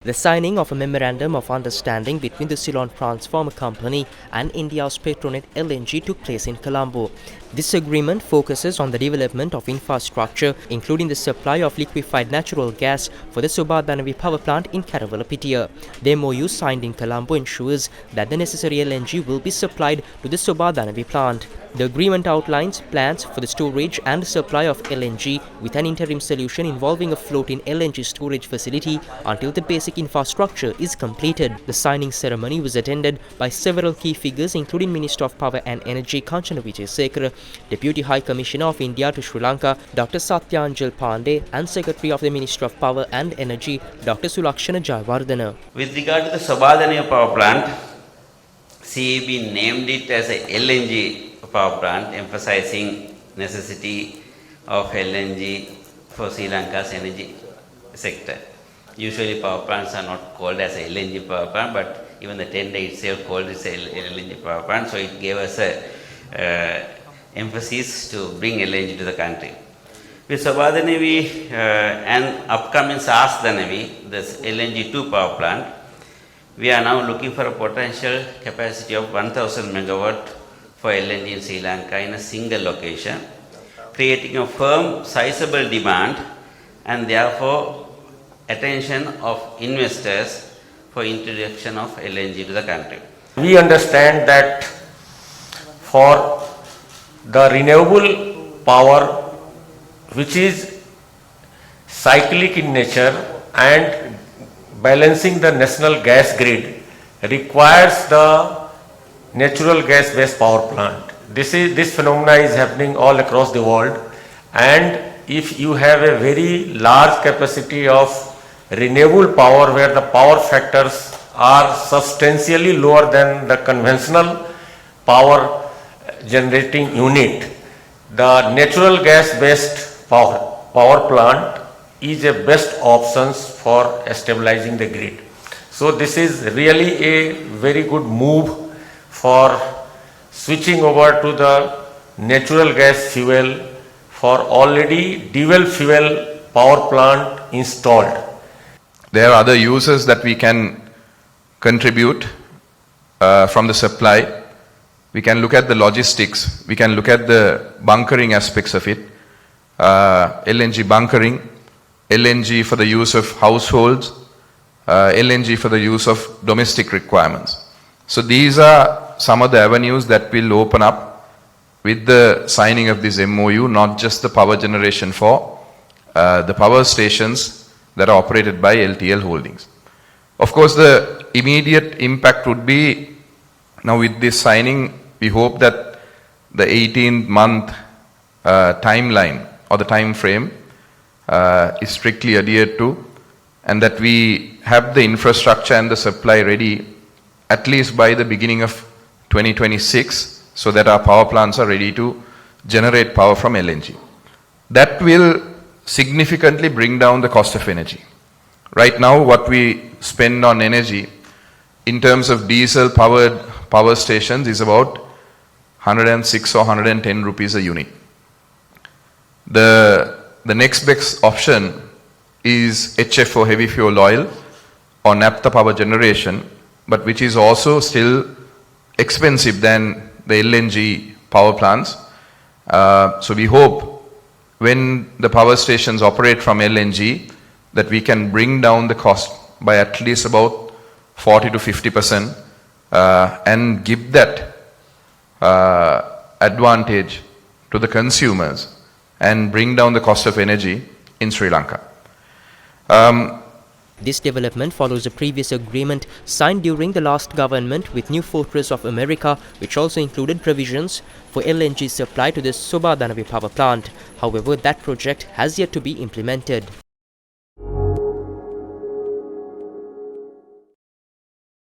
The signing of a memorandum of understanding between the Ceylon Transformer Company and India's Petronet LNG took place in Colombo. This agreement focuses on the development of infrastructure, including the supply of liquefied natural gas for the Sobadhanavi power plant in Kerawalapitiya. The MOU signed in Colombo ensures that the necessary LNG will be supplied to the Sobadhanavi plant. The agreement outlines plans for the storage and supply of LNG with an interim solution involving a floating LNG storage facility until the basic infrastructure is completed. The signing ceremony was attended by several key figures including Minister of Power and Energy Kanchana Wijesekara, Deputy High Commissioner of India to Sri Lanka Dr. Satyanjal Pandey and Secretary of the Ministry of Power and Energy Dr. Sulakshana Jayawardena. With regard to the Sobadhanavi power plant, CEB named it as a LNG power plant, emphasizing necessity of LNG for Sri Lanka's energy sector. Usually power plants are not called as a LNG power plant, but even the tender itself called it a LNG power plant, so it gave us a emphasis to bring LNG to the country. With Sobadhanavi and upcoming Sasdhanavi, this LNG 2 power plant, we are now looking for a potential capacity of 1000 megawatt for LNG in Sri Lanka in a single location, creating a firm, sizable demand and therefore attention of investors for introduction of LNG to the country. We understand that for the renewable power which is cyclic in nature and balancing the national gas grid requires the natural gas based power plant. This phenomena is happening all across the world, and if you have a very large capacity of renewable power where the power factors are substantially lower than the conventional power generating unit, the natural gas based power plant is a best options for stabilizing the grid. So this is really a very good move for switching over to the natural gas fuel for already dual fuel power plant installed. There are other uses that we can contribute from the supply. We can look at the logistics, we can look at the bunkering aspects of it, LNG bunkering, LNG for the use of households, LNG for the use of domestic requirements. So these are some of the avenues that will open up with the signing of this MOU, not just the power generation for the power stations that are operated by LTL Holdings. Of course, the immediate impact would be, now with this signing, we hope that the 18-month timeline or the time frame is strictly adhered to, and that we have the infrastructure and the supply ready at least by the beginning of 2026, so that our power plants are ready to generate power from LNG. That will significantly bring down the cost of energy. Right now, what we spend on energy in terms of diesel powered power stations is about 106 or 110 rupees a unit. The next best option is HFO, heavy fuel oil, or naphtha power generation, but which is also still expensive than the LNG power plants. So we hope when the power stations operate from LNG that we can bring down the cost by at least about 40 to 50% and give that advantage to the consumers and bring down the cost of energy in Sri Lanka. This development follows a previous agreement signed during the last government with New Fortress of America, which also included provisions for LNG supply to the Sobadhanavi power plant. However, that project has yet to be implemented.